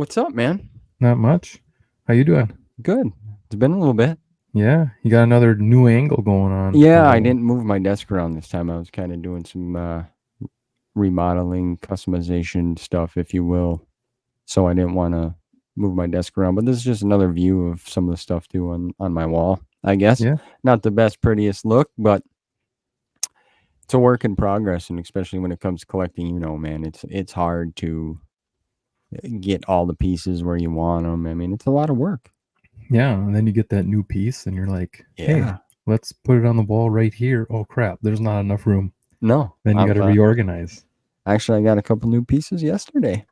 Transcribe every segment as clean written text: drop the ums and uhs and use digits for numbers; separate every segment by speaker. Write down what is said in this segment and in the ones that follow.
Speaker 1: What's up, man?
Speaker 2: Not much. How you doing?
Speaker 1: Good. It's been a little bit.
Speaker 2: Yeah, you got another new angle going on.
Speaker 1: Yeah, I didn't move my desk around this time. I was kind of doing some remodeling, customization stuff, if you will. So I didn't want to move my desk around. But this is just another view of some of the stuff too on my wall. I guess
Speaker 2: Yeah,
Speaker 1: not the best, prettiest look, but it's a work in progress. And especially when it comes to collecting, man, it's hard to get all the pieces where you want them. I mean, it's a lot of work.
Speaker 2: yeah. And then you get that new piece, and you're like, "Hey,
Speaker 1: Yeah.
Speaker 2: let's put it on the wall right here." Oh crap, there's not enough room.
Speaker 1: No,
Speaker 2: Then you got
Speaker 1: I've
Speaker 2: to reorganize.
Speaker 1: actually I got a couple new pieces yesterday.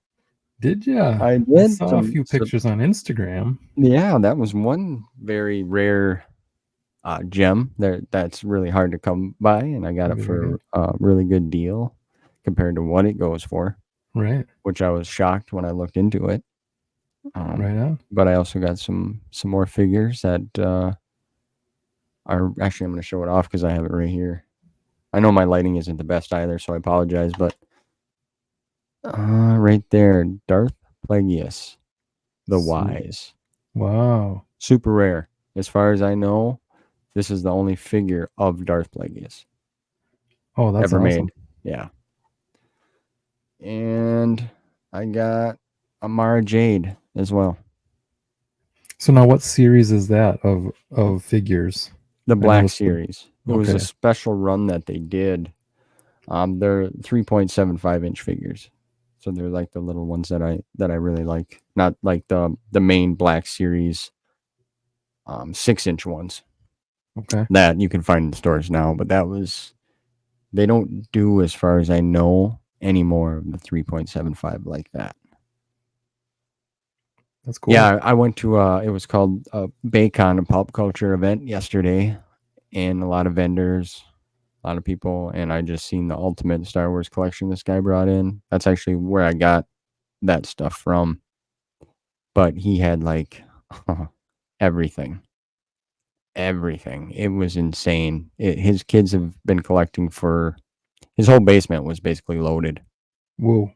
Speaker 2: Did ya?
Speaker 1: I
Speaker 2: I
Speaker 1: did
Speaker 2: saw a few pictures on Instagram.
Speaker 1: yeah, that was one very rare gem that's really hard to come by, and I got it
Speaker 2: Very
Speaker 1: for
Speaker 2: good.
Speaker 1: a really good deal compared to what it goes for,
Speaker 2: Right,
Speaker 1: which I was shocked when I looked into it. Um,
Speaker 2: right on.
Speaker 1: but I also got some more figures that are actually I'm going to show it off because I have it right here. I know my lighting isn't the best either, so I apologize, but right there, Darth Plagueis the
Speaker 2: Sweet.
Speaker 1: Wise.
Speaker 2: Wow.
Speaker 1: Super rare. As far as I know, this is the only figure of Darth Plagueis
Speaker 2: Oh, that's
Speaker 1: ever made.
Speaker 2: awesome.
Speaker 1: Yeah. And I got a Mara Jade as well.
Speaker 2: So now, what series is that of figures?
Speaker 1: The
Speaker 2: I
Speaker 1: Black
Speaker 2: noticed the.
Speaker 1: Series. It was a
Speaker 2: Okay,
Speaker 1: special run that they did. They're 3.75-inch figures. So they're like the little ones that I really like. Not like the main Black Series 6-inch ones
Speaker 2: okay,
Speaker 1: that you can find in stores now, but that was they don't do, as far as I know, any more of the 3.75 like that.
Speaker 2: that's cool.
Speaker 1: Yeah, I went to it was called Baycon, a pop culture event yesterday, and a lot of vendors, a lot of people, and I just seen the ultimate Star Wars collection this guy brought in. That's actually where I got that stuff from. But he had like everything. Everything. It was insane. His kids have been collecting for his whole basement was basically loaded.
Speaker 2: Whoa.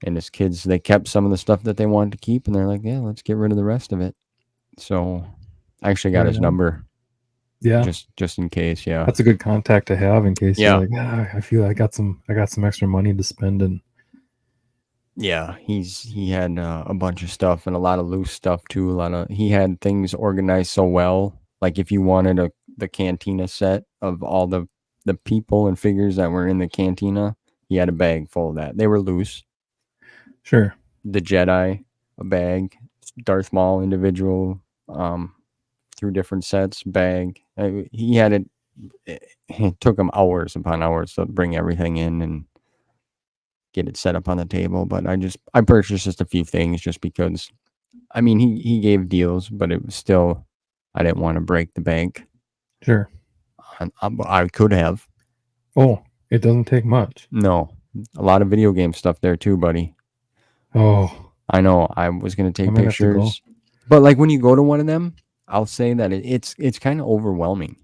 Speaker 1: And his kids, they kept some of the stuff that they wanted to keep, and they're like, yeah, let's get rid of the rest of it. So I actually got
Speaker 2: Right
Speaker 1: his
Speaker 2: on.
Speaker 1: number
Speaker 2: Yeah.
Speaker 1: just in case. Yeah.
Speaker 2: That's a good contact to have in case you're
Speaker 1: Yeah.
Speaker 2: like, I feel I got some extra money to spend, and
Speaker 1: Yeah, he had a bunch of stuff and a lot of loose stuff too. He had things organized so well. Like if you wanted the cantina set of all the people and figures that were in the cantina, he had a bag full of that. They were loose.
Speaker 2: sure.
Speaker 1: The Jedi, a bag, Darth Maul individual, um, through different sets, bag. He had it. It took him hours upon hours to bring everything in and get it set up on the table. But I purchased just a few things just because. I mean, he gave deals, but it was still I didn't want to break the bank.
Speaker 2: Sure.
Speaker 1: I could have.
Speaker 2: Oh, it doesn't take much.
Speaker 1: No, a lot of video game stuff there too, buddy.
Speaker 2: Oh,
Speaker 1: I know. I was gonna
Speaker 2: I
Speaker 1: take
Speaker 2: might have to go.
Speaker 1: pictures, but like when you go to one of them, I'll say that it's kind of overwhelming.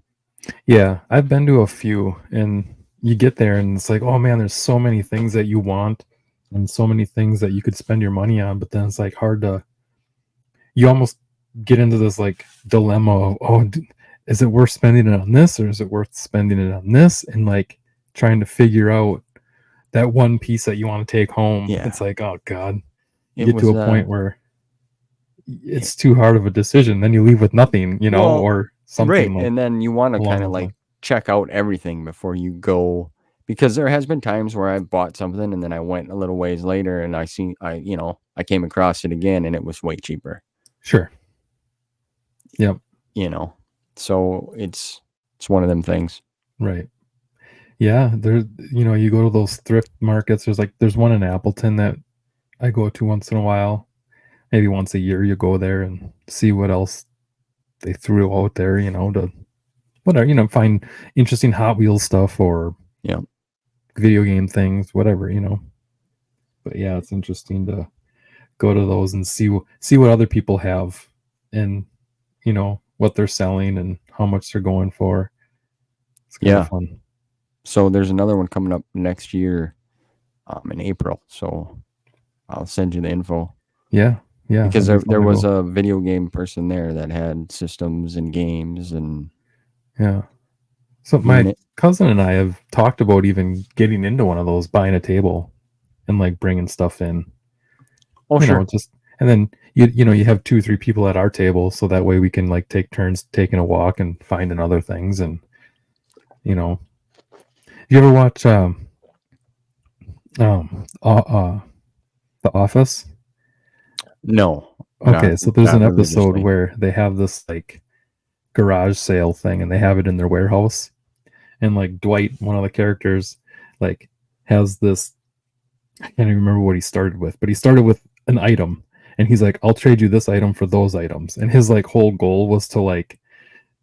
Speaker 2: Yeah, I've been to a few, and you get there, and it's like, oh man, there's so many things that you want, and so many things that you could spend your money on, but then it's like hard to. You almost get into this like dilemma of, oh, is it worth spending it on this, or is it worth spending it on this, and like trying to figure out that one piece that you want to take home.
Speaker 1: Yeah,
Speaker 2: It's like, oh god, you
Speaker 1: it
Speaker 2: get to
Speaker 1: was.
Speaker 2: a point where it's too hard of a decision. Then you leave with nothing,
Speaker 1: Well,
Speaker 2: or
Speaker 1: right,
Speaker 2: something like
Speaker 1: and then you want to
Speaker 2: along
Speaker 1: kind of
Speaker 2: those
Speaker 1: like
Speaker 2: lines.
Speaker 1: check out everything before you go, because there has been times where I bought something and then I went a little ways later and I came across it again and it was way cheaper.
Speaker 2: Sure. Yep.
Speaker 1: You know, so it's one of them things.
Speaker 2: Right. Yeah. There. You go to those thrift markets. There's one in Appleton that I go to once in a while. Maybe once a year, you go there and see what else they threw out there. To whatever. Find interesting Hot Wheels stuff or
Speaker 1: Yeah,
Speaker 2: video game things, whatever. But yeah, it's interesting to go to those and see what other people have, and what they're selling and how much they're going for. It's kind of
Speaker 1: yeah.
Speaker 2: fun.
Speaker 1: So there's another one coming up next year, in April. So I'll send you the info.
Speaker 2: Yeah, yeah,
Speaker 1: because
Speaker 2: that'd be fun
Speaker 1: there
Speaker 2: to
Speaker 1: was
Speaker 2: go.
Speaker 1: a video game person there that had systems and games and
Speaker 2: Yeah. So
Speaker 1: doing
Speaker 2: my
Speaker 1: it.
Speaker 2: cousin and I have talked about even getting into one of those, buying a table and like bringing stuff in,
Speaker 1: Oh,
Speaker 2: you know,
Speaker 1: sure.
Speaker 2: just and then you have 2 3 people at our table, so that way we can like take turns taking a walk and finding other things. And you know, you ever watch um uh, uh The Office?
Speaker 1: No,
Speaker 2: Okay, so there's
Speaker 1: not
Speaker 2: an episode
Speaker 1: religiously.
Speaker 2: where they have this like garage sale thing and they have it in their warehouse, and like Dwight, one of the characters, like has this, I can't even remember what he started with, but he started with an item and he's like, I'll trade you this item for those items. And his like whole goal was to like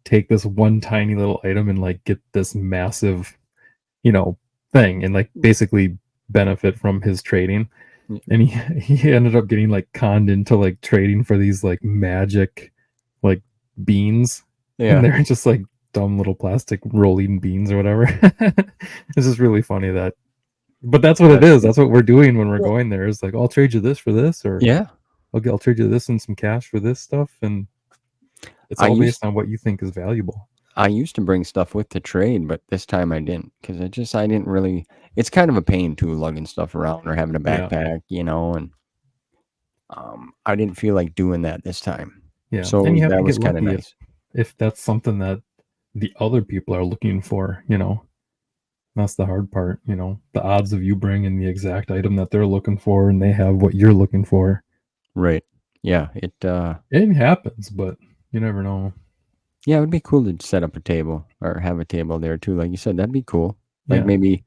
Speaker 2: take this one tiny little item and like get this massive, you know, thing and like basically benefit from his trading. And he ended up getting like conned into like trading for these like magic like beans. And
Speaker 1: Yeah.
Speaker 2: they're just like dumb little plastic rolling beans or whatever. It's just really funny that, but that's what it
Speaker 1: That's
Speaker 2: is.
Speaker 1: cool.
Speaker 2: That's what we're doing when we're
Speaker 1: Well,
Speaker 2: going there. Is like, I'll trade you this for this, or
Speaker 1: yeah.
Speaker 2: I'll trade you this and some cash for this stuff, and it's
Speaker 1: I
Speaker 2: all
Speaker 1: used
Speaker 2: based on what you think is valuable.
Speaker 1: I used to bring stuff with to trade, but this time I didn't because I didn't really. It's kind of a pain too, lugging stuff around or having a
Speaker 2: Yeah,
Speaker 1: backpack, and I didn't feel like doing that this time.
Speaker 2: yeah, and
Speaker 1: So
Speaker 2: you have to
Speaker 1: that
Speaker 2: get
Speaker 1: was kind of
Speaker 2: lucky
Speaker 1: nice.
Speaker 2: if that's something that the other people are looking for. You know, that's the hard part. You know, the odds of you bringing the exact item that they're looking for and they have what you're looking for.
Speaker 1: Right. Yeah.
Speaker 2: It happens, but you never know.
Speaker 1: Yeah, it would be cool to set up a table or have a table there too. Like you said, that'd be cool. Like
Speaker 2: Yeah,
Speaker 1: maybe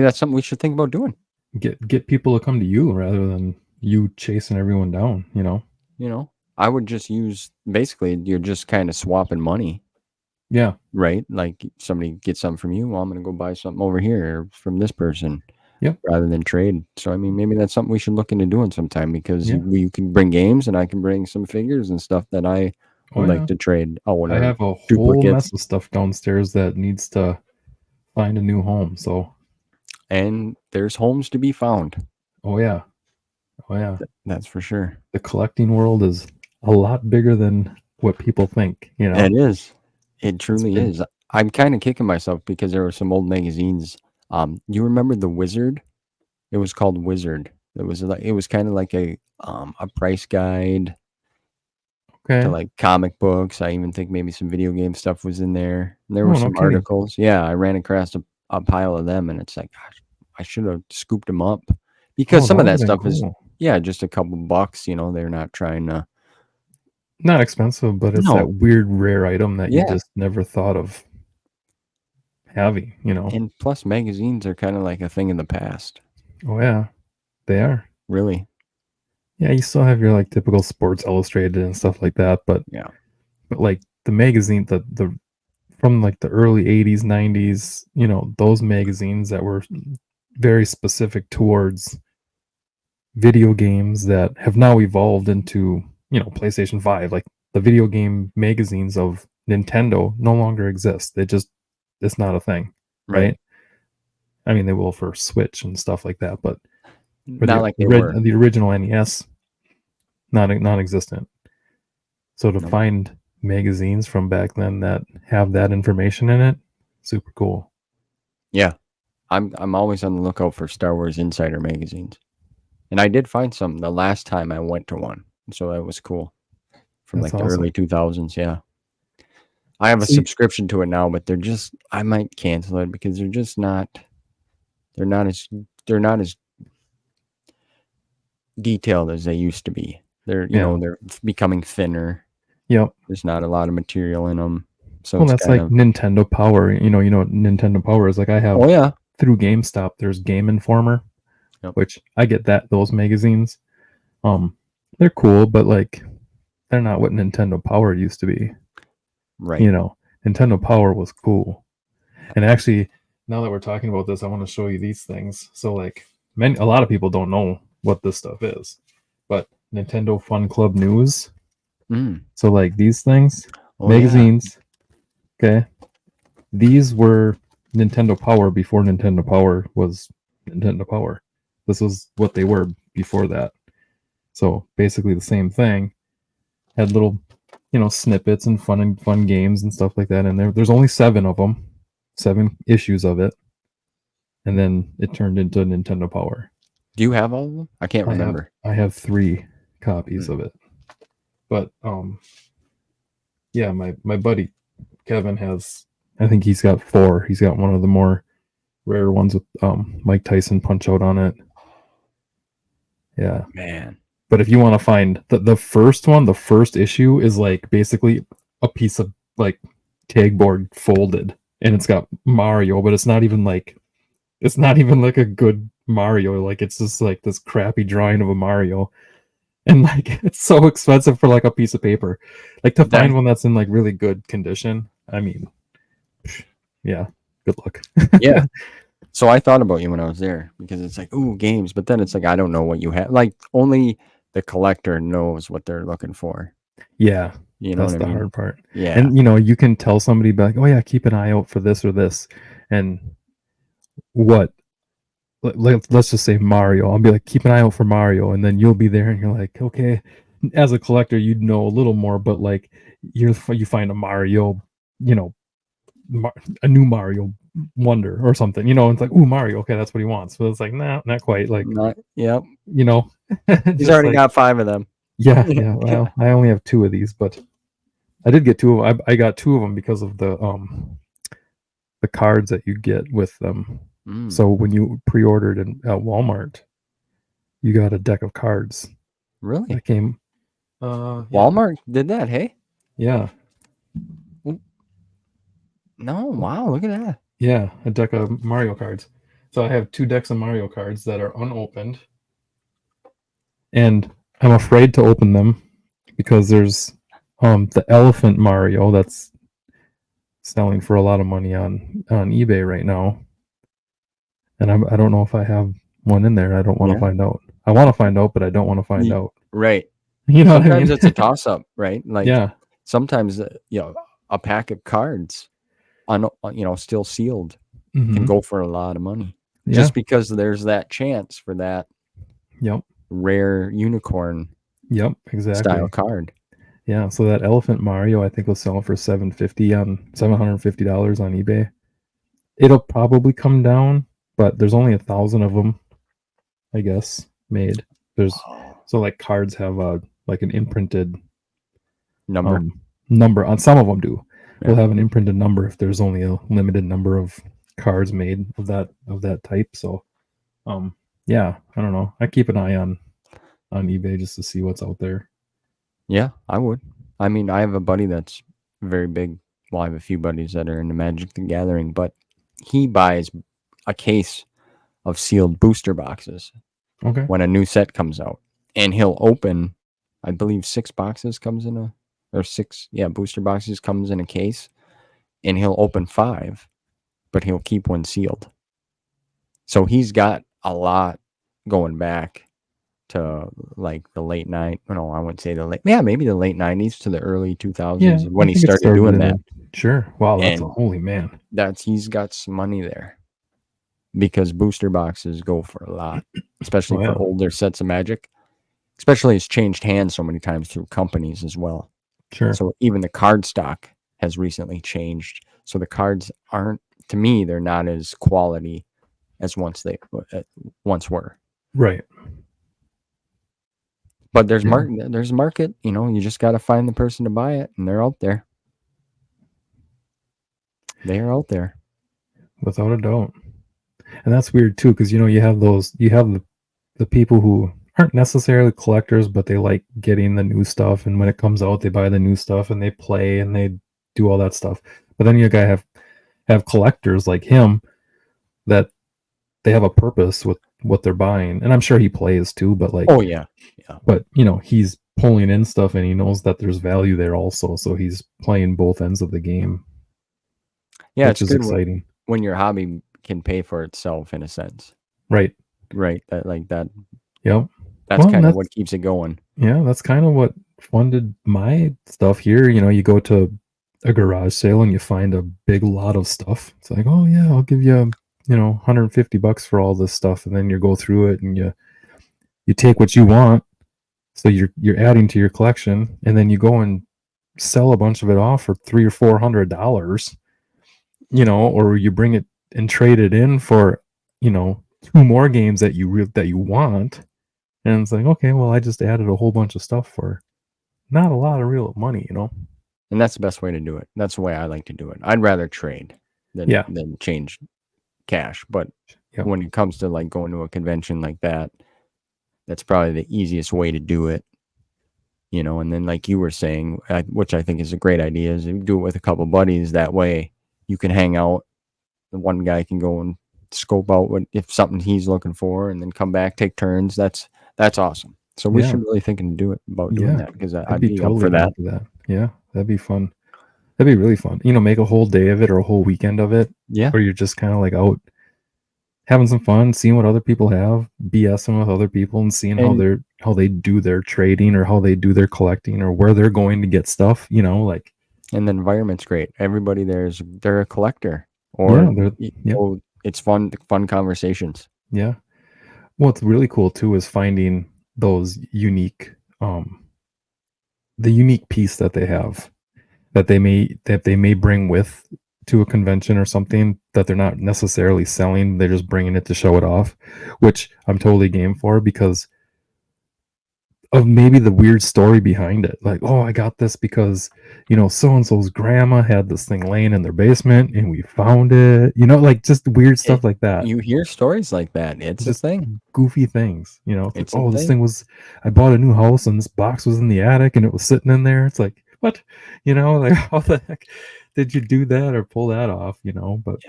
Speaker 1: that's something we should think about doing.
Speaker 2: get people to come to you rather than you chasing everyone down. You know.
Speaker 1: You know, I would just use basically you're just kind of swapping money,
Speaker 2: Yeah.
Speaker 1: right? Like somebody gets something from you, well, I'm gonna go buy something over here from this person
Speaker 2: Yep.
Speaker 1: rather than trade. So I mean, maybe that's something we should look into doing sometime because
Speaker 2: Yeah.
Speaker 1: you can bring games and I can bring some figures and stuff that I
Speaker 2: Oh
Speaker 1: would like
Speaker 2: yeah.
Speaker 1: to trade out
Speaker 2: I
Speaker 1: or
Speaker 2: have a whole
Speaker 1: duplicates.
Speaker 2: mess of stuff downstairs that needs to find a new home. So,
Speaker 1: And there's homes to be found.
Speaker 2: oh yeah, oh yeah.
Speaker 1: That's for sure.
Speaker 2: The collecting world is a lot bigger than what people think. You know,
Speaker 1: It is. It
Speaker 2: it's
Speaker 1: truly
Speaker 2: big.
Speaker 1: is. I'm kind of kicking myself because there were some old magazines. You remember the Wizard? It was called Wizard. It was kind of like a price guide to
Speaker 2: Okay.
Speaker 1: like comic books. I even think maybe some video game stuff was in there. And there were
Speaker 2: Oh, no
Speaker 1: some
Speaker 2: kidding.
Speaker 1: articles. Yeah, I ran across a pile of them, and it's like, gosh, I should have scooped them up because
Speaker 2: Oh,
Speaker 1: some
Speaker 2: that
Speaker 1: of
Speaker 2: would have
Speaker 1: that
Speaker 2: been
Speaker 1: stuff is
Speaker 2: cool.
Speaker 1: yeah, just a couple bucks. They're not trying to.
Speaker 2: Not expensive, but it's that
Speaker 1: No,
Speaker 2: weird rare item that you
Speaker 1: yeah,
Speaker 2: just never thought of having. You know.
Speaker 1: and plus magazines are kind of like a thing in the past,
Speaker 2: Oh yeah, they are.
Speaker 1: really.
Speaker 2: Yeah, you still have your like typical Sports Illustrated and stuff like that,
Speaker 1: Yeah,
Speaker 2: but like the magazine, the from like the early 80s 90s, those magazines that were very specific towards video games that have now evolved into PlayStation 5. Like the video game magazines of Nintendo no longer exist. It's not a thing,
Speaker 1: right.
Speaker 2: right? I mean, they will for Switch and stuff like that, but for
Speaker 1: Not like they were.
Speaker 2: the original NES, not non-existent. So to
Speaker 1: Nope.
Speaker 2: find magazines from back then that have that information in it, super cool.
Speaker 1: Yeah, I'm always on the lookout for Star Wars Insider magazines, and I did find some the last time I went to one, so that was cool from
Speaker 2: That's
Speaker 1: like the
Speaker 2: awesome.
Speaker 1: early 2000s. Yeah, I have a
Speaker 2: See,
Speaker 1: subscription to it now, but I might cancel it because they're not as they're not as detailed as they used to be.
Speaker 2: yeah,
Speaker 1: They're becoming thinner.
Speaker 2: yep.
Speaker 1: There's not a lot of material in them, so
Speaker 2: Well,
Speaker 1: it's
Speaker 2: that's
Speaker 1: kind
Speaker 2: like
Speaker 1: of
Speaker 2: Nintendo Power. You know what Nintendo Power is. Like I
Speaker 1: oh
Speaker 2: have
Speaker 1: yeah,
Speaker 2: through GameStop. There's Game Informer,
Speaker 1: yep,
Speaker 2: which I get those magazines. Um, they're cool, but like they're not what Nintendo Power used to be.
Speaker 1: right.
Speaker 2: You know, Nintendo Power was cool. And actually, now that we're talking about this, I want to show you these things. So like a lot of people don't know what this stuff is, but Nintendo Fun Club News.
Speaker 1: Mm.
Speaker 2: So like these things,
Speaker 1: Oh yeah,
Speaker 2: magazines. Okay, these were Nintendo Power before Nintendo Power was Nintendo Power. This was what they were before that. So basically the same thing. Had little, you know, snippets and fun games and stuff like that in there. There's only 7 of them, 7 issues of it, and then it turned into Nintendo Power.
Speaker 1: Do you have all of them? I can't remember.
Speaker 2: I have 3 copies
Speaker 1: Hmm.
Speaker 2: of it. But yeah, my buddy Kevin has, I think he's got 4. He's got one of the more rare ones with Mike Tyson Punch Out on it. Yeah.
Speaker 1: Man.
Speaker 2: But if you want to find the first one, the first issue is like basically a piece of like tag board folded, and it's got Mario, but it's not even like a good Mario. Like it's just like this crappy drawing of a Mario, and like it's so expensive for like a piece of paper. Like to find one that's in like really good condition. I mean, yeah, good luck.
Speaker 1: Yeah. So I thought about you when I was there because it's like, ooh, games, but then it's like I don't know what you have. Like only the collector knows what they're looking for.
Speaker 2: Yeah,
Speaker 1: You know
Speaker 2: that's
Speaker 1: what
Speaker 2: the
Speaker 1: I mean?
Speaker 2: hard part.
Speaker 1: Yeah.
Speaker 2: And you know, you can tell somebody like, "Oh yeah, keep an eye out for this or this," and what? Let's just say Mario. I'll be like, "Keep an eye out for Mario," and then you'll be there, and you're like, "Okay." As a collector, you'd know a little more, but like you find a Mario, you know, a new Mario Wonder or something, you know, and it's like, "Ooh, Mario, okay, that's what he wants." But it's like, nah, not quite. Like,
Speaker 1: Yep.
Speaker 2: you know,
Speaker 1: He's
Speaker 2: just
Speaker 1: already
Speaker 2: like,
Speaker 1: got 5 of them.
Speaker 2: yeah. Well, I only have 2 of these, but I did get 2 of them. I got 2 of them because of the cards that you get with them.
Speaker 1: Mm.
Speaker 2: So when you pre-ordered at Walmart, you got a deck of cards
Speaker 1: Really?
Speaker 2: that came.
Speaker 1: Walmart did that, hey?
Speaker 2: Yeah.
Speaker 1: No, wow, look at that.
Speaker 2: Yeah, a deck of Mario cards. So I have 2 decks of Mario cards that are unopened, and I'm afraid to open them because there's the Elephant Mario that's selling for a lot of money on eBay right now, and I don't know if I have one in there. I don't want to find out. I want to find out, but I don't want to find out.
Speaker 1: Right.
Speaker 2: You know
Speaker 1: Sometimes
Speaker 2: what I mean?
Speaker 1: it's a toss up, right? Like
Speaker 2: Yeah.
Speaker 1: sometimes you know, a pack of cards still sealed can
Speaker 2: Mhm.
Speaker 1: go for a lot of money.
Speaker 2: Yeah.
Speaker 1: Just because there's that chance for that
Speaker 2: Yep.
Speaker 1: rare unicorn
Speaker 2: Exactly.
Speaker 1: style card.
Speaker 2: Yeah, so that Elephant Mario I think will sell for $750 on eBay. It'll probably come down, but there's only 1,000 of them, I guess, made. There's so like cards have like an imprinted
Speaker 1: Number.
Speaker 2: Number on some of them do.
Speaker 1: Yeah.
Speaker 2: They'll have an imprinted number if there's only a limited number of cards made of that type. So yeah, I don't know. I keep an eye on eBay just to see what's out there.
Speaker 1: Yeah, I would. I mean, I have a buddy that's very big. Well, I have a few buddies that are into Magic the Gathering, but he buys a case of sealed booster boxes
Speaker 2: Okay.
Speaker 1: when a new set comes out. And he'll open, I believe 6 boxes comes in booster boxes comes in a case. And he'll open 5, but he'll keep one sealed. So he's got a lot going back to like the late night. No, I wouldn't say maybe the late 90s to the early 2000s when he started doing that.
Speaker 2: Sure. Wow, that's
Speaker 1: And
Speaker 2: holy man.
Speaker 1: He's got some money there because booster boxes go for a lot, especially for older sets of Magic. Especially it's changed hands so many times through companies as well.
Speaker 2: Sure.
Speaker 1: So even the card stock has recently changed. So the cards aren't, to me, they're not as quality as once were.
Speaker 2: Right.
Speaker 1: But there's market, you know, you just got to find the person to buy it, and they're out there. They are out there.
Speaker 2: Without a doubt. And that's weird too, because you know, you have the people who aren't necessarily collectors, but they like getting the new stuff, and when it comes out, they buy the new stuff and they play and they do all that stuff. But then you gotta have collectors like him that they have a purpose with what they're buying. And I'm sure he plays too, but like,
Speaker 1: oh yeah.
Speaker 2: But you know, he's pulling in stuff and he knows that there's value there also, so he's playing both ends of the game.
Speaker 1: Yeah,
Speaker 2: which is
Speaker 1: good
Speaker 2: exciting
Speaker 1: when your hobby can pay for itself in a sense.
Speaker 2: Right.
Speaker 1: That.
Speaker 2: Yep.
Speaker 1: That's kind of what keeps it going.
Speaker 2: Yeah, that's kind of what funded my stuff here. You know, you go to a garage sale and you find a big lot of stuff. It's like, oh yeah, I'll give you, you know, $150 for all this stuff, and then you go through it and you take what you want, So you're adding to your collection, and then you go and sell a bunch of it off for $300 or $400, or you bring it and trade it in for, 2 more games that you want, and it's like, okay, well, I just added a whole bunch of stuff for not a lot of real money,
Speaker 1: And that's the best way to do it. That's the way I like to do it. I'd rather trade
Speaker 2: Yeah.
Speaker 1: than change cash. But
Speaker 2: Yep.
Speaker 1: when it comes to like going to a convention like that, that's probably the easiest way to do it. And then like you were saying, which I think is a great idea, is you do it with a couple buddies. That way you can hang out. The one guy can go and scope out if something he's looking for, and then come back, take turns. That's awesome. So we
Speaker 2: Yeah.
Speaker 1: should really think and about doing
Speaker 2: Yeah.
Speaker 1: that, because
Speaker 2: I'd
Speaker 1: I'd
Speaker 2: be
Speaker 1: be up
Speaker 2: totally
Speaker 1: for that.
Speaker 2: down for that. Yeah, that'd be fun. That'd be really fun. Make a whole day of it or a whole weekend of it,
Speaker 1: Yeah.
Speaker 2: where you're just kind of like out having some fun, seeing what other people have, BSing with other people, and seeing how they do their trading, or how they do their collecting, or where they're going to get stuff. Like.
Speaker 1: And the environment's great. Everybody they're a collector, or it's fun conversations.
Speaker 2: Yeah. What's really cool too is finding those unique, the unique piece that they have, that they may bring with to a convention or something, that they're not necessarily selling. They're just bringing it to show it off, which I'm totally game for, because of maybe the weird story behind it. Like, oh, I got this because, so-and-so's grandma had this thing laying in their basement and we found it, like just weird stuff like that.
Speaker 1: You hear stories like that. It's just a thing.
Speaker 2: Goofy things,
Speaker 1: it's
Speaker 2: like, oh, this thing was, I bought a new house and this box was in the attic and it was sitting in there. It's like, what? Like, how the heck did you do that or pull that off? But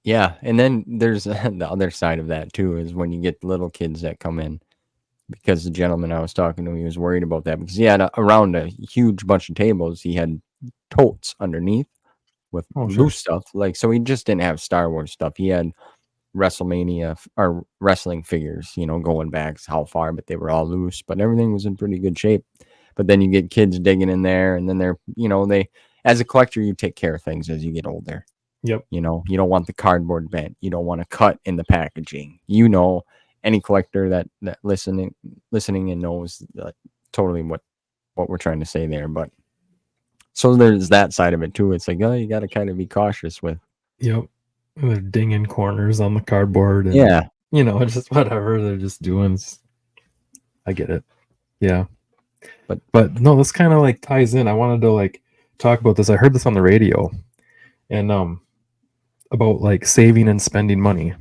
Speaker 1: yeah. And then there's the other side of that too, is when you get little kids that come in, because the gentleman I was talking to, he was worried about that, because he had around a huge bunch of tables, he had totes underneath with loose stuff. Like, so he just didn't have Star Wars stuff. He had WrestleMania or wrestling figures, going back how far, but they were all loose, but everything was in pretty good shape. But then you get kids digging in there, and then they're, as a collector, you take care of things as you get older.
Speaker 2: Yep.
Speaker 1: You don't want the cardboard bent. You don't want to cut in the packaging. Any collector that listening and knows totally what we're trying to say there. But so there's that side of it too. It's like, oh, you got to kind of be cautious with.
Speaker 2: Yep. They're dinging corners on the cardboard. And,
Speaker 1: yeah.
Speaker 2: Just whatever they're just doing. I get it. Yeah. But no, this kind of like ties in. I wanted to like talk about this. I heard this on the radio, and about like saving and spending money.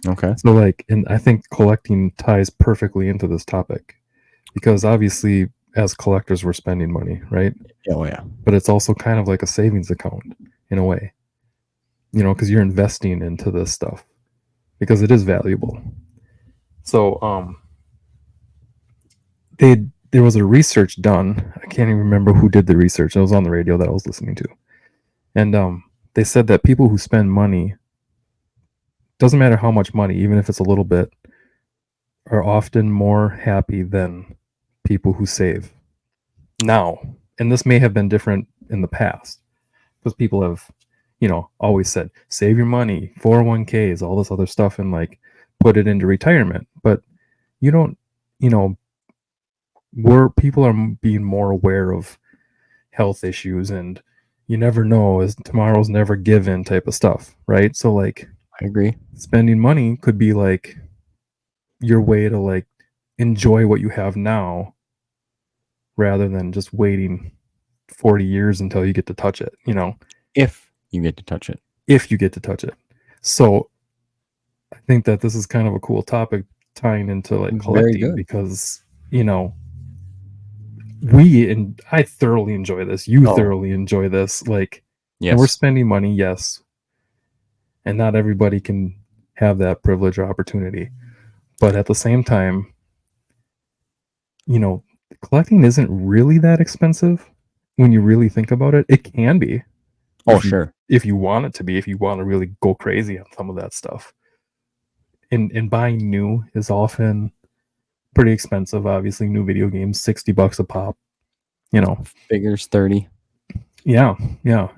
Speaker 1: Okay.
Speaker 2: So like, and I think collecting ties perfectly into this topic, because obviously as collectors we're spending money, right?
Speaker 1: Oh yeah.
Speaker 2: But it's also kind of like a savings account in a way, because you're investing into this stuff because it is valuable. So there was a research done. I can't even remember who did the research. It was on the radio that I was listening to, and they said that people who spend money, doesn't matter how much money, even if it's a little bit, are often more happy than people who save now. And this may have been different in the past, because people have, always said, save your money, 401ks, all this other stuff, and like put it into retirement. But you don't, where people are being more aware of health issues, and you never know, as tomorrow's never given type of stuff, right? So like,
Speaker 1: I agree.
Speaker 2: Spending money could be like your way to like enjoy what you have now, rather than just waiting 40 years until you get to touch it,
Speaker 1: If you get to touch it.
Speaker 2: If you get to touch it. So I think that this is kind of a cool topic tying into like collecting, because, I thoroughly enjoy this. You thoroughly enjoy this. Like,
Speaker 1: yes.
Speaker 2: And we're spending money, yes. And not everybody can have that privilege or opportunity. But at the same time, collecting isn't really that expensive when you really think about it. It can be.
Speaker 1: Sure.
Speaker 2: If you want it to be, if you want to really go crazy on some of that stuff. And buying new is often pretty expensive. Obviously, new video games, $60 a pop.
Speaker 1: Figures 30.
Speaker 2: Yeah,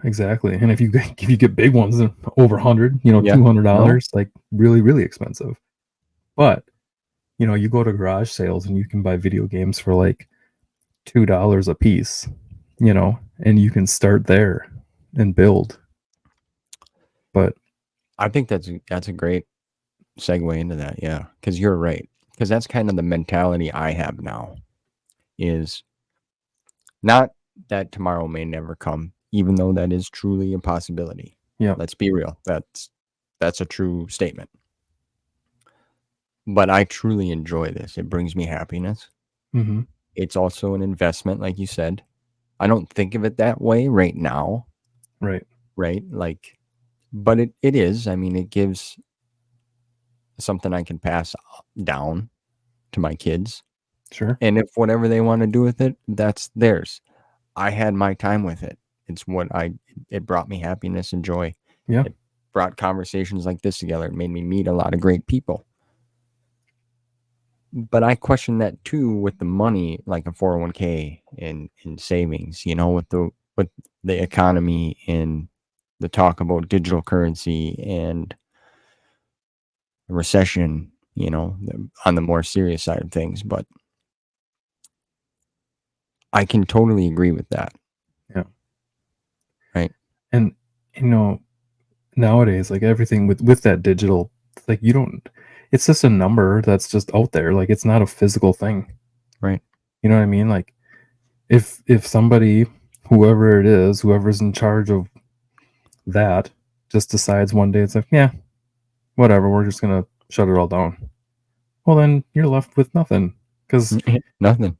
Speaker 2: exactly. And if you get big ones, over 100, $200, like really, really expensive. But You know, you go to garage sales and you can buy video games for like $2 a piece, you know, and you can start there and build. But
Speaker 1: I think that's a great segue into that. Yeah, because you're right. Because that's kind of the mentality I have now. Is not that tomorrow may never come, even though that is truly a possibility.
Speaker 2: yeah.
Speaker 1: Let's be real. That's a true statement. But I truly enjoy this. It brings me happiness.
Speaker 2: Mm-hmm.
Speaker 1: It's also an investment, like you said. I don't think of it that way right now,
Speaker 2: Right.
Speaker 1: right? Like, but it is. I mean, it gives something I can pass down to my kids.
Speaker 2: Sure.
Speaker 1: And if whatever they want to do with it, that's theirs. I had my time with it. It brought me happiness and joy.
Speaker 2: Yeah.
Speaker 1: It brought conversations like this together. It made me meet a lot of great people. But I question that too with the money, like a 401k and in savings, with the economy and the talk about digital currency and recession, on the more serious side of things. But I can totally agree with that.
Speaker 2: Yeah.
Speaker 1: Right.
Speaker 2: And you know, nowadays, like everything with that digital, like it's just a number that's just out there. Like it's not a physical thing.
Speaker 1: Right.
Speaker 2: You know what I mean? Like if somebody, whoever's in charge of that, just decides one day it's like, yeah, whatever, we're just gonna shut it all down. Well, then you're left with nothing. Because
Speaker 1: Nothing.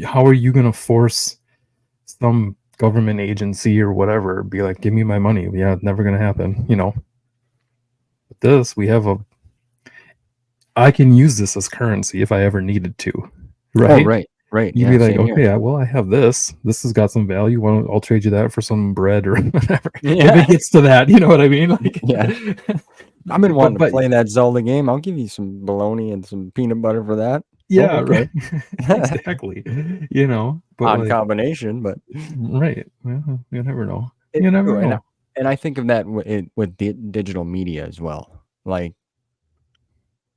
Speaker 2: how are you gonna force some government agency or whatever be like, give me my money? Yeah, it's never gonna happen. With this, I can use this as currency if I ever needed to. Right?
Speaker 1: Oh, right.
Speaker 2: You'd
Speaker 1: Yeah,
Speaker 2: be like,
Speaker 1: same
Speaker 2: okay,
Speaker 1: here.
Speaker 2: well, I have this. This has got some value. I'll trade you that for some bread or whatever.
Speaker 1: Yeah.
Speaker 2: If it gets to that, you know what I mean? Like,
Speaker 1: Yeah. I've been wanting
Speaker 2: but
Speaker 1: to play that Zelda game. I'll give you some bologna and some peanut butter for that.
Speaker 2: yeah,
Speaker 1: Oh, okay.
Speaker 2: right. Exactly. But
Speaker 1: Odd
Speaker 2: like,
Speaker 1: combination, but
Speaker 2: right. Well, you never know.
Speaker 1: it's
Speaker 2: You never
Speaker 1: true.
Speaker 2: know.
Speaker 1: And I think of that with digital media as well. Like,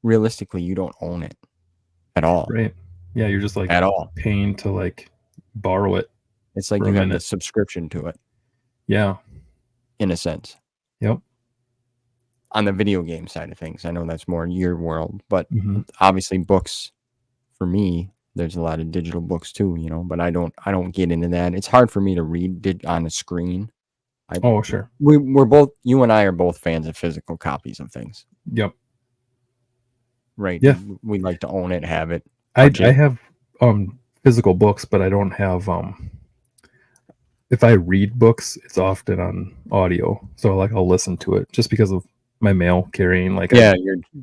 Speaker 1: realistically, you don't own it at all.
Speaker 2: Right. Yeah, you're just like
Speaker 1: At all.
Speaker 2: paying to like borrow it.
Speaker 1: It's like
Speaker 2: for
Speaker 1: you
Speaker 2: a
Speaker 1: have the
Speaker 2: minute.
Speaker 1: subscription to it,
Speaker 2: Yeah.
Speaker 1: in a sense.
Speaker 2: Yep.
Speaker 1: On the video game side of things, I know that's more your world, but
Speaker 2: hmm
Speaker 1: obviously books, for me, there's a lot of digital books too, but I don't get into that. It's hard for me to read on a screen.
Speaker 2: Oh, sure.
Speaker 1: You and I are both fans of physical copies of things,
Speaker 2: Yep.
Speaker 1: right?
Speaker 2: Yeah.
Speaker 1: We like to own it, have it.
Speaker 2: I
Speaker 1: touch it.
Speaker 2: have physical books, but I don't have if I read books, it's often on audio. So like I'll listen to it just because of my mail carrying. Like
Speaker 1: Yeah,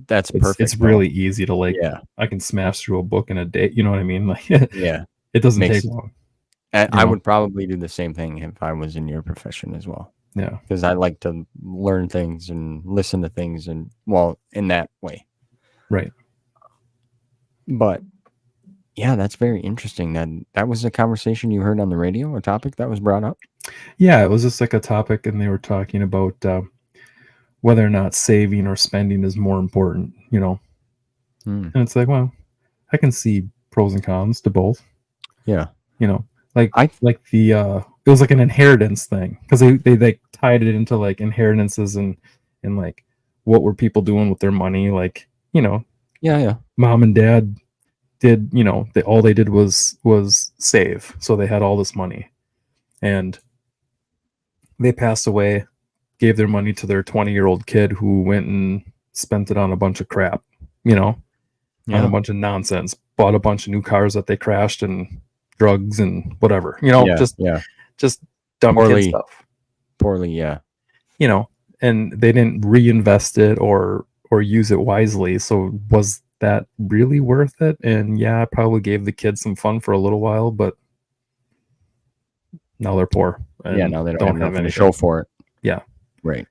Speaker 1: that's
Speaker 2: it's
Speaker 1: perfect.
Speaker 2: it's
Speaker 1: though.
Speaker 2: really easy to like
Speaker 1: Yeah,
Speaker 2: I can smash through a book in a day. You know what I mean? Like
Speaker 1: yeah.
Speaker 2: it doesn't
Speaker 1: Makes
Speaker 2: take long.
Speaker 1: I
Speaker 2: You know?
Speaker 1: would probably do the same thing if I was in your profession as well,
Speaker 2: Yeah.
Speaker 1: because I like to learn things and listen to things, and well, in that way.
Speaker 2: Right.
Speaker 1: But yeah, that's very interesting. That was a conversation you heard on the radio, a topic that was brought up.
Speaker 2: Yeah, it was just like a topic, and they were talking about whether or not saving or spending is more important.
Speaker 1: Hmm.
Speaker 2: And it's like, well, I can see pros and cons to both.
Speaker 1: Yeah,
Speaker 2: Like
Speaker 1: I
Speaker 2: the it was like an inheritance thing because they like tied it into like inheritances and like what were people doing with their money, like
Speaker 1: yeah.
Speaker 2: mom and dad did, all they did was save, so they had all this money and they passed away, gave their money to their 20-year-old kid who went and spent it on a bunch of crap, on a
Speaker 1: Yeah,
Speaker 2: bunch of nonsense, bought a bunch of new cars that they crashed and drugs and whatever,
Speaker 1: yeah.
Speaker 2: just dumb kid
Speaker 1: Poorly.
Speaker 2: stuff,
Speaker 1: Yeah.
Speaker 2: And they didn't reinvest it or use it wisely. So was that really worth it? And yeah, I probably gave the kids some fun for a little while, but now they're poor and
Speaker 1: Yeah, now they don't have nothing to
Speaker 2: anything.
Speaker 1: show for it.
Speaker 2: Yeah.
Speaker 1: Right.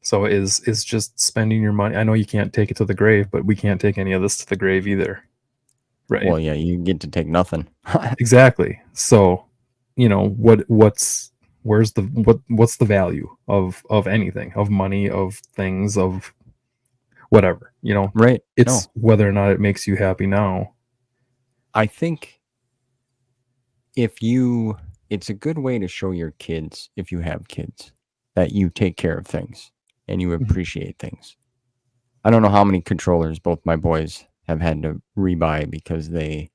Speaker 2: So is just spending your money. I know you can't take it to the grave, but we can't take any of this to the grave either. Right.
Speaker 1: Well, yeah, you get to take nothing.
Speaker 2: Exactly. So, what's the value of anything, of money, of things, of whatever,
Speaker 1: Right.
Speaker 2: it's
Speaker 1: No,
Speaker 2: whether or not it makes you happy now.
Speaker 1: I think it's a good way to show your kids, if you have kids, that you take care of things and you
Speaker 2: Mhm.
Speaker 1: appreciate things. I don't know how many controllers both my boys have had to rebuy because they,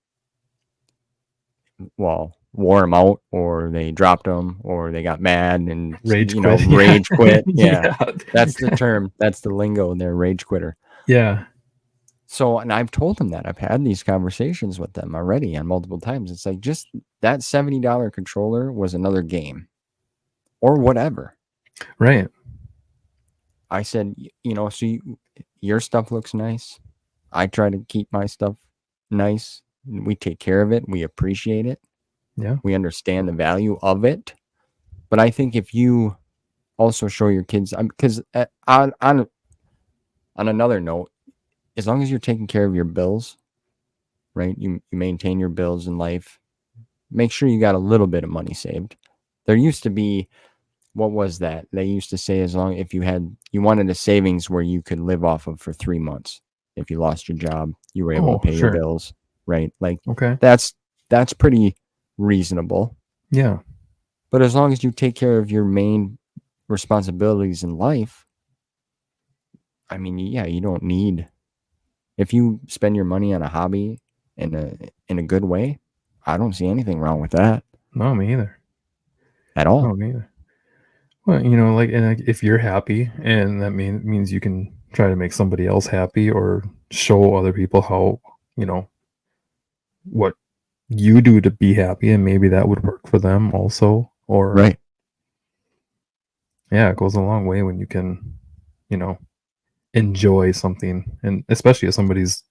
Speaker 1: well, wore them out or they dropped them or they got mad and,
Speaker 2: Rage quit. Yeah.
Speaker 1: rage quit. Yeah.
Speaker 2: Yeah.
Speaker 1: That's the term. That's the lingo there, rage quitter.
Speaker 2: Yeah.
Speaker 1: So, and I've told them that. I've had these conversations with them already on multiple times. It's like just that $70 controller was another game or whatever.
Speaker 2: Right.
Speaker 1: I said, so your stuff looks nice. I try to keep my stuff nice. We take care of it. We appreciate it.
Speaker 2: Yeah.
Speaker 1: We understand the value of it. But I think if you also show your kids, because on another note, as long as you're taking care of your bills, right? You maintain your bills in life. Make sure you got a little bit of money saved. There used to be, what was that? They used to say as long if you wanted a savings where you could live off of for 3 months. If you lost your job, you were able to
Speaker 2: Oh,
Speaker 1: pay your
Speaker 2: sure.
Speaker 1: bills, right? Like
Speaker 2: Okay.
Speaker 1: that's pretty reasonable.
Speaker 2: Yeah.
Speaker 1: But as long as you take care of your main responsibilities in life, I mean, yeah, you don't need, if you spend your money on a hobby in a good way, I don't see anything wrong with that
Speaker 2: No, me either.
Speaker 1: at all.
Speaker 2: No, me either. Well, if you're happy, and that means you can try to make somebody else happy, or show other people how, what you do to be happy, and maybe that would work for them also. Or
Speaker 1: Right.
Speaker 2: yeah, it goes a long way when you can, you know, enjoy something, and especially if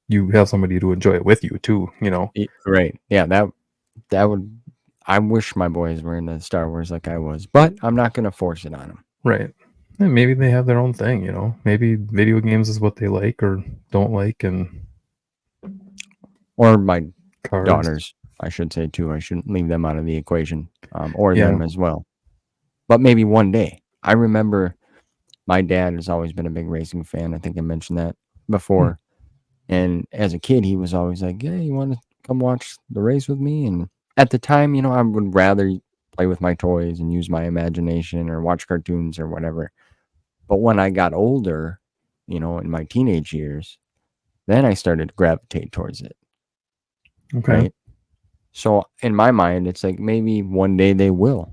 Speaker 2: you have somebody to enjoy it with you too.
Speaker 1: Right. Yeah, that would, I wish my boys were into Star Wars like I was, but I'm not going to force it on them.
Speaker 2: Right. And maybe they have their own thing. Maybe video games is what they like or don't like, and
Speaker 1: Or my
Speaker 2: cars.
Speaker 1: daughters, I should say too. I shouldn't leave them out of the equation, or
Speaker 2: Yeah.
Speaker 1: them as well. But maybe one day. I remember my dad has always been a big racing fan. I think I mentioned that
Speaker 2: Hmm.
Speaker 1: before. And as a kid, he was always like, "Yeah, you want to come watch the race with me?" And at the time, I would rather play with my toys and use my imagination or watch cartoons or whatever. But when I got older, in my teenage years, then I started to gravitate towards it,
Speaker 2: Okay.
Speaker 1: right? So in my mind, it's like maybe one day they will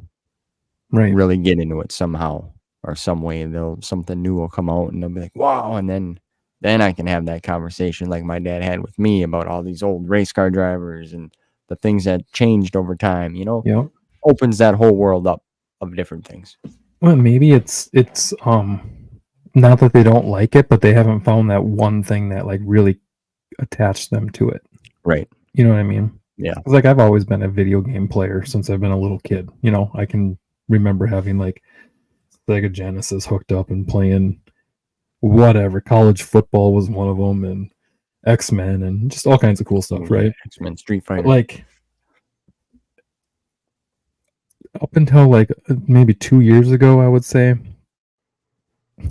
Speaker 2: Right.
Speaker 1: really get into it somehow or some way. Something new will come out and they'll be like, "Wow!" And then I can have that conversation like my dad had with me about all these old race car drivers and the things that changed over time.
Speaker 2: Yeah.
Speaker 1: Opens that whole world up of different things.
Speaker 2: Well, maybe it's not that they don't like it, but they haven't found that one thing that like really attached them to it.
Speaker 1: Right.
Speaker 2: You know what I mean?
Speaker 1: Yeah.
Speaker 2: 'Cause, like, I've always been a video game player since I've been a little kid. I can remember having like Sega Genesis hooked up and playing whatever. College football was one of them, and X-Men, and just all kinds of cool
Speaker 1: Oh
Speaker 2: stuff,
Speaker 1: yeah.
Speaker 2: right?
Speaker 1: X-Men, Street
Speaker 2: But
Speaker 1: Fighter.
Speaker 2: like up until like maybe 2 years ago, I would say,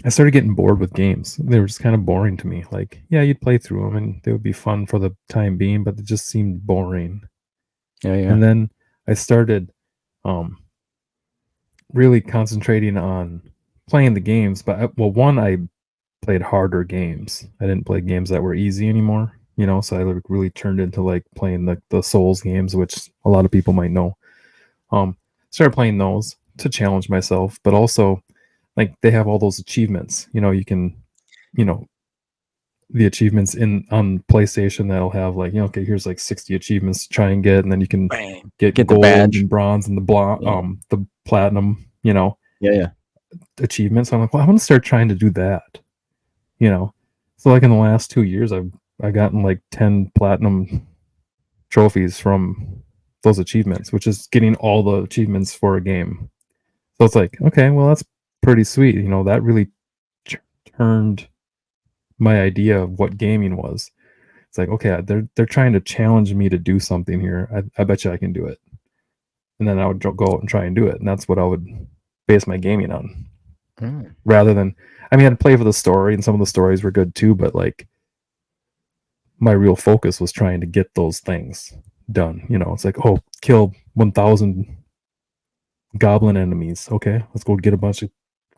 Speaker 2: I started getting bored with games. They were just kind of boring to me. Like, yeah, you'd play through them and they would be fun for the time being, but it just seemed boring.
Speaker 1: Yeah. Yeah.
Speaker 2: And then I started um really concentrating on playing the games. But I played harder games. I didn't play games that were easy anymore. So I like really turned into like playing the Souls games, which a lot of people might know. Um, Started playing those to challenge myself, but also like they have all those achievements. You can, you know, the achievements in on PlayStation that'll have like, okay, here's like 60 achievements to try and get, and then you can
Speaker 1: Bang.
Speaker 2: get
Speaker 1: Get the
Speaker 2: gold
Speaker 1: badge.
Speaker 2: and bronze and
Speaker 1: Yeah.
Speaker 2: the platinum,
Speaker 1: Yeah. Yeah.
Speaker 2: achievements. I'm like, well, I want to start trying to do that. You know, so like in the last 2 years, I've gotten like 10 platinum trophies from those achievements, which is getting all the achievements for a game. So it's like, okay, well, that's pretty sweet. That really turned my idea of what gaming was. It's like, okay, they're trying to challenge me to do something here. I bet you I can do it. And then I would go out and try and do it, and that's what I would base my gaming on.
Speaker 1: Mm.
Speaker 2: rather than, I mean, I'd play for the story, and some of the stories were good too, but like my real focus was trying to get those things done. You know, it's like, oh, kill 1,000 goblin enemies. Okay, let's go get a bunch of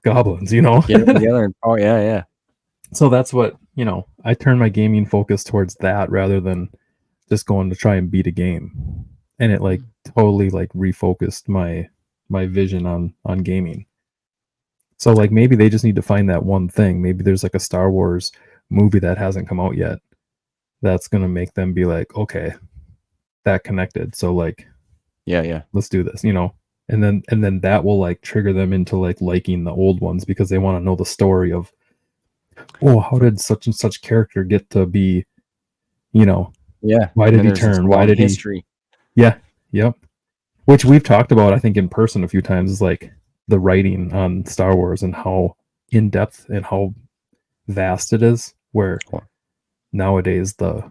Speaker 2: goblins. You know,
Speaker 1: Get them together. And, oh yeah, yeah.
Speaker 2: so that's what, you know, I turned my gaming focus towards that rather than just going to try and beat a game, and it like totally like refocused my vision on gaming. So like maybe they just need to find that one thing. Maybe there's like a Star Wars movie that hasn't come out yet that's gonna make them be like, okay, that connected. So like,
Speaker 1: Yeah, yeah.
Speaker 2: let's do this, you know. And then that will like trigger them into like liking the old ones because they want to know the story of, oh, how did such and such character get to be, you know,
Speaker 1: Yeah.
Speaker 2: why did
Speaker 1: And
Speaker 2: he
Speaker 1: there's this
Speaker 2: turn? Why
Speaker 1: long
Speaker 2: did he?
Speaker 1: history.
Speaker 2: Yeah, yep. Which we've talked about, I think, in person a few times, is like the writing on Star Wars and how in depth and how vast it is. Where
Speaker 1: Cool.
Speaker 2: nowadays the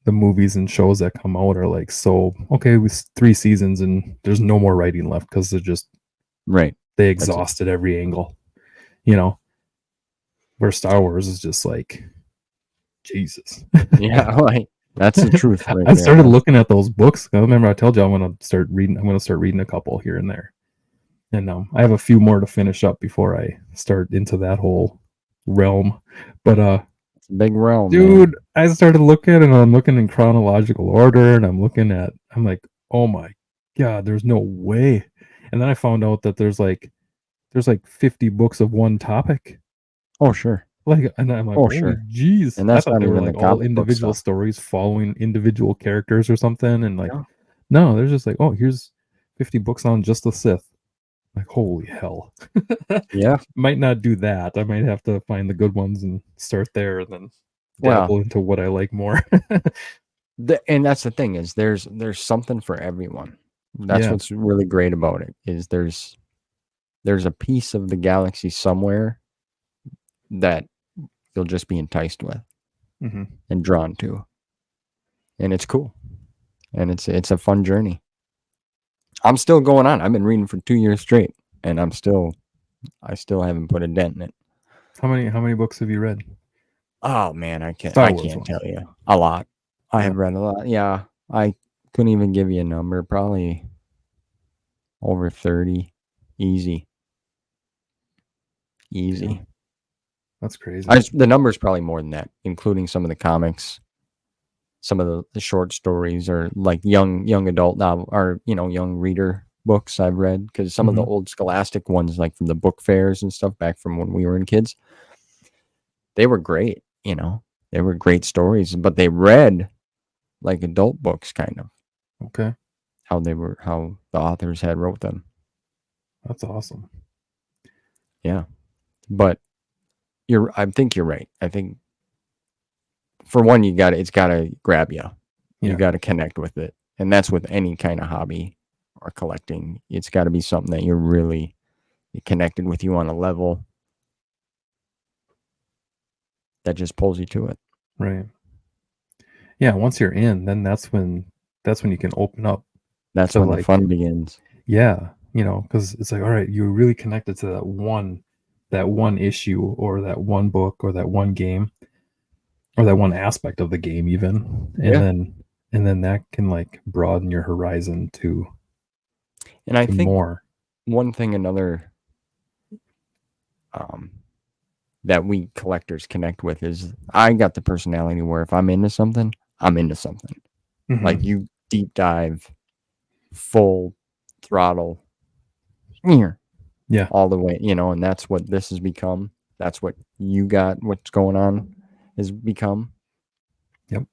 Speaker 2: movies and shows that come out are like, so okay, with 3 seasons and there's no more writing left because they're just
Speaker 1: Right.
Speaker 2: they
Speaker 1: That's it.
Speaker 2: exhausted every angle, you know. Where Star Wars is just like, Jesus.
Speaker 1: Yeah, like that's the truth right
Speaker 2: I
Speaker 1: there.
Speaker 2: started looking at those books. I remember I told you I'm gonna start reading a couple here and there. And I have a few more to finish up before I start into that whole realm. But
Speaker 1: It's a big realm,
Speaker 2: dude,
Speaker 1: man.
Speaker 2: I started looking and I'm looking in chronological order and I'm like, oh my god, there's no way. And then I found out that there's like 50 books of one topic.
Speaker 1: Oh, sure.
Speaker 2: Like, and I'm like,
Speaker 1: Oh,
Speaker 2: holy
Speaker 1: sure.
Speaker 2: jeez.
Speaker 1: And
Speaker 2: I
Speaker 1: that's
Speaker 2: thought
Speaker 1: not
Speaker 2: they were
Speaker 1: even the
Speaker 2: like all
Speaker 1: comic book
Speaker 2: individual
Speaker 1: stuff.
Speaker 2: stories following individual characters or something. And like,
Speaker 1: Yeah.
Speaker 2: no, there's just like, oh, here's 50 books on just the Sith. Like, holy hell.
Speaker 1: Yeah.
Speaker 2: Might not do that. I might have to find the good ones and start there and then
Speaker 1: Well,
Speaker 2: dabble into what I like more.
Speaker 1: and that's the thing is there's something for everyone. That's
Speaker 2: Yeah.
Speaker 1: what's really great about it is there's a piece of the galaxy somewhere that you'll just be enticed with
Speaker 2: hmm
Speaker 1: and drawn to, and it's cool, and it's a fun journey. I'm still going on. I've been reading for 2 years straight, and I still haven't put a dent in it.
Speaker 2: How many books have you read?
Speaker 1: Oh man, I
Speaker 2: Star Wars
Speaker 1: can't
Speaker 2: ones.
Speaker 1: tell you. A lot. I
Speaker 2: Yeah.
Speaker 1: have read a lot. Yeah, I couldn't even give you a number. Probably over 30. Easy.
Speaker 2: Yeah. That's crazy.
Speaker 1: The number's probably more than that, including some of the comics, some of the short stories, or like young adult novel, or young reader books I've read. Because some of the
Speaker 2: Mhm.
Speaker 1: old Scholastic ones, like from the book fairs and stuff back from when we were in kids, they were great. They were great stories, but they read like adult books, kind of
Speaker 2: Okay.
Speaker 1: how the authors had wrote them.
Speaker 2: That's awesome.
Speaker 1: Yeah, but I think you're right. I think for one, it's got to grab you. You
Speaker 2: Yeah.
Speaker 1: got to connect with it, and that's with any kind of hobby or collecting. It's got to be something that you're really connected with you on a level that just pulls you to it.
Speaker 2: Right. Yeah, once you're in, then that's when you can open up.
Speaker 1: That's
Speaker 2: So
Speaker 1: when the
Speaker 2: like,
Speaker 1: fun begins.
Speaker 2: yeah, because it's like, all right, you're really connected to that one issue or that one book or that one game or that one aspect of the game even. And
Speaker 1: Yeah.
Speaker 2: then that can like broaden your horizon to
Speaker 1: And I think
Speaker 2: more.
Speaker 1: one thing, another that we collectors connect with is I got the personality where if I'm into something, I'm into something.
Speaker 2: Mhm.
Speaker 1: Like you deep dive, full throttle, here,
Speaker 2: Yeah.
Speaker 1: all the way, and that's what this has become. That's what you got. What's going on has become.
Speaker 2: Yep.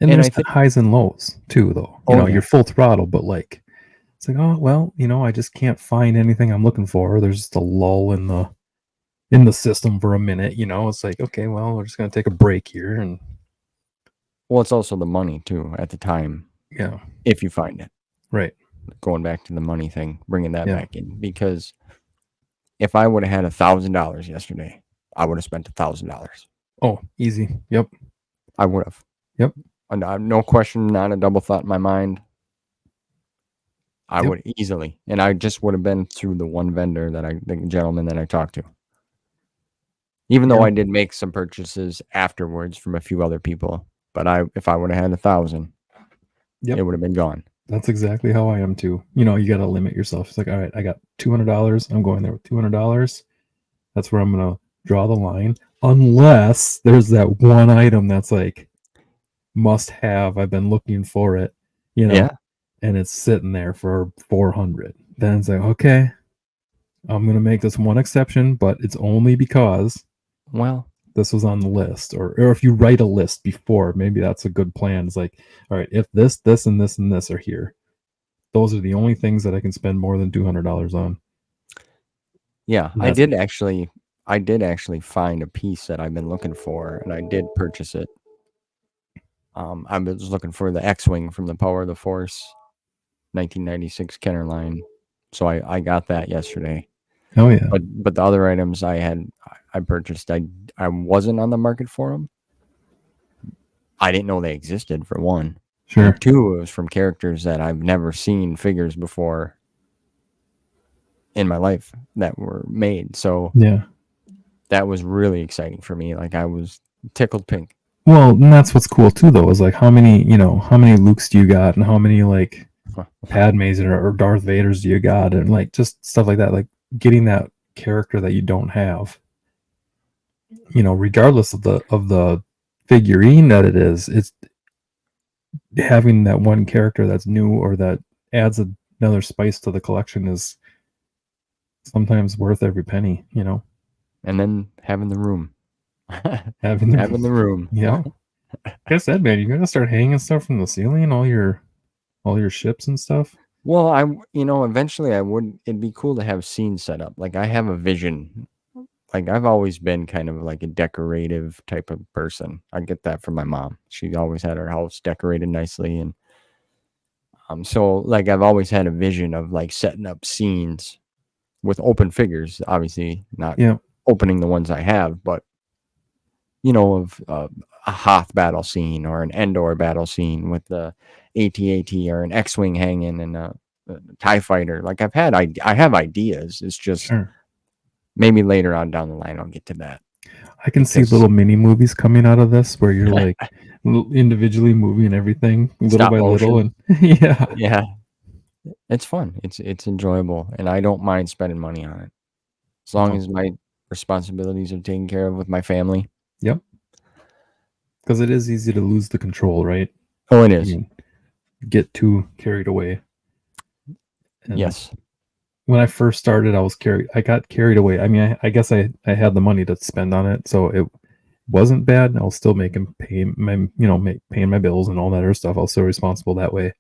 Speaker 1: And
Speaker 2: And there's
Speaker 1: I
Speaker 2: the
Speaker 1: think,
Speaker 2: highs and lows too, though.
Speaker 1: oh
Speaker 2: You're
Speaker 1: yeah,
Speaker 2: full throttle, but like it's like, oh well, I just can't find anything I'm looking for. There's just a lull in the system for a minute. It's like, okay, well, we're just gonna take a break here, and
Speaker 1: well, it's also the money too at the time.
Speaker 2: yeah,
Speaker 1: If you find it,
Speaker 2: right,
Speaker 1: going back to the money thing, bringing that
Speaker 2: yeah,
Speaker 1: back in, because if I would have had $1,000 yesterday, I would have spent $1,000.
Speaker 2: oh, easy, yep,
Speaker 1: I would have.
Speaker 2: yep,
Speaker 1: No question, not a double thought in my mind. I
Speaker 2: Yep.
Speaker 1: would easily, and I just would have been through the one vendor the gentleman that I talked to. Even though
Speaker 2: Yeah.
Speaker 1: I did make some purchases afterwards from a few other people, but if I would have had 1,000,
Speaker 2: Yep.
Speaker 1: it would have been gone.
Speaker 2: That's exactly how I am too. You know, you got to limit yourself. It's like, all right, I got $200. I'm going there with $200. That's where I'm going to draw the line. Unless there's that one item that's like must have. I've been looking for it, you know,
Speaker 1: Yeah.
Speaker 2: and it's sitting there for 400. Then it's like, okay, I'm going to make this one exception, but it's only because
Speaker 1: Well,
Speaker 2: this was on the list. Or if you write a list before, maybe that's a good plan. It's like, all right, if this, and this, and this are here, those are the only things that I can spend more than $200 on.
Speaker 1: yeah,
Speaker 2: And
Speaker 1: I
Speaker 2: that's-
Speaker 1: did actually find a piece that I've been looking for, and I did purchase it. I was looking for the X-Wing from the Power of the Force 1996 Kenner line. So I got that yesterday.
Speaker 2: Oh yeah.
Speaker 1: But the other items I purchased, I wasn't on the market for them. I didn't know they existed, for one.
Speaker 2: Sure.
Speaker 1: And two, it was from characters that I've never seen figures before in my life that were made. So
Speaker 2: Yeah.
Speaker 1: that was really exciting for me. Like, I was tickled pink.
Speaker 2: Well, and that's what's cool too, though, is like how many Lukes do you got, and how many like Padmes or Darth Vaders do you got, and like just stuff like that, like getting that character that you don't have. You know, regardless of the figurine that it is, it's having that one character that's new or that adds another spice to the collection is sometimes worth every penny. You know,
Speaker 1: And then having the room.
Speaker 2: having
Speaker 1: the room.
Speaker 2: Yeah. Like I said, man, you're gonna start hanging stuff from the ceiling, all your ships and stuff.
Speaker 1: Well, eventually it'd be cool to have scenes set up. Like, I have a vision. Like, I've always been kind of like a decorative type of person. I get that from my mom. She always had her house decorated nicely. And so, like, I've always had a vision of like setting up scenes with open figures, obviously not
Speaker 2: Yeah.
Speaker 1: opening the ones I have, but of a Hoth battle scene or an Endor battle scene with the AT-AT or an X-Wing hanging and a TIE fighter. Like, I have ideas. It's just
Speaker 2: Sure.
Speaker 1: maybe later on down the line I'll get to that.
Speaker 2: I can see little mini movies coming out of this where you're like individually moving everything little
Speaker 1: Stop
Speaker 2: by
Speaker 1: motion.
Speaker 2: little, and yeah.
Speaker 1: Yeah, it's fun. It's enjoyable, and I don't mind spending money on it as long as my responsibilities are taken care of with my family.
Speaker 2: Yep. Because it is easy to lose the control, right?
Speaker 1: Oh, it is.
Speaker 2: Get too carried away. And
Speaker 1: yes.
Speaker 2: When I first started, I got carried away. I mean, I guess I had the money to spend on it, so it wasn't bad. I was still paying my bills and all that other stuff. I was still responsible that way.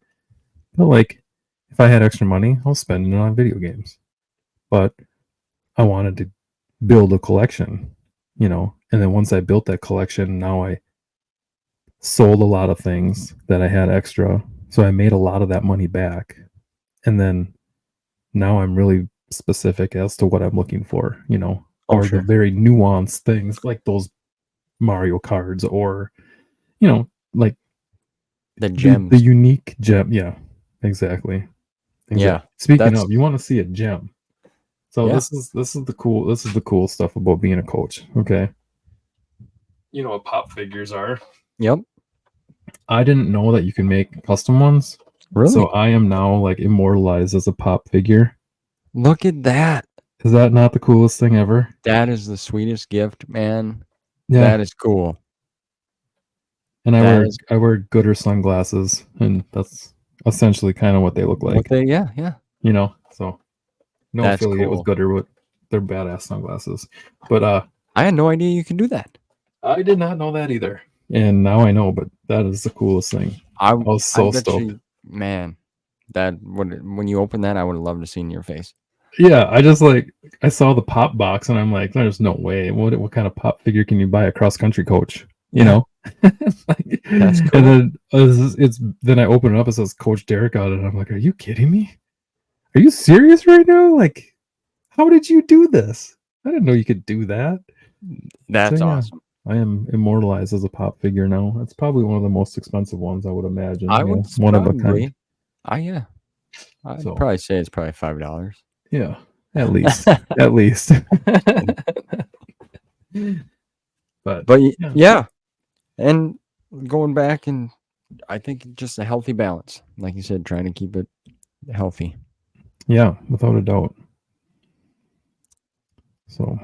Speaker 2: But like, if I had extra money, I was spending it on video games. But I wanted to build a collection, and then once I built that collection, now I sold a lot of things that I had extra. So I made a lot of that money back. And then now I'm really specific as to what I'm looking for, or
Speaker 1: sure.
Speaker 2: the very nuanced things like those Mario cards, or, like
Speaker 1: the gems.
Speaker 2: The unique gem. Yeah, exactly.
Speaker 1: Yeah.
Speaker 2: Speaking of, you want to see a gem. So
Speaker 1: Yeah.
Speaker 2: this is the cool stuff about being a coach. Okay. You know what pop figures are.
Speaker 1: Yep.
Speaker 2: I didn't know that you can make custom ones.
Speaker 1: Really?
Speaker 2: So I am now like immortalized as a pop figure.
Speaker 1: Look at that.
Speaker 2: Is that not the coolest thing ever?
Speaker 1: That is the sweetest gift, man.
Speaker 2: Yeah.
Speaker 1: That is cool.
Speaker 2: And I wear Gooder sunglasses, and that's essentially kind of what they look like.
Speaker 1: Yeah.
Speaker 2: So no that's affiliate with Gooder, but they're badass sunglasses. But
Speaker 1: I had no idea you could do that.
Speaker 2: I did not know that either. And now I know, but that is the coolest thing. I was so stoked.
Speaker 1: Man, when you open that, I would have loved to see in your face.
Speaker 2: Yeah, I saw the pop box and I'm like, there's no way. What kind of pop figure can you buy a cross country coach? You know? That's cool. And then then I open it up, it says Coach Derek on it, and I'm like, are you kidding me? Are you serious right now? Like, how did you do this? I didn't know you could do that.
Speaker 1: That's awesome.
Speaker 2: I am immortalized as a pop figure now. It's probably one of the most expensive ones, I would imagine.
Speaker 1: I would
Speaker 2: one of a kind.
Speaker 1: Yeah. I'd
Speaker 2: So
Speaker 1: probably say it's probably $5.
Speaker 2: yeah, at least, at least. But
Speaker 1: But
Speaker 2: yeah,
Speaker 1: yeah, and going back, and I think just a healthy balance, like you said, trying to keep it healthy.
Speaker 2: yeah, without a doubt. So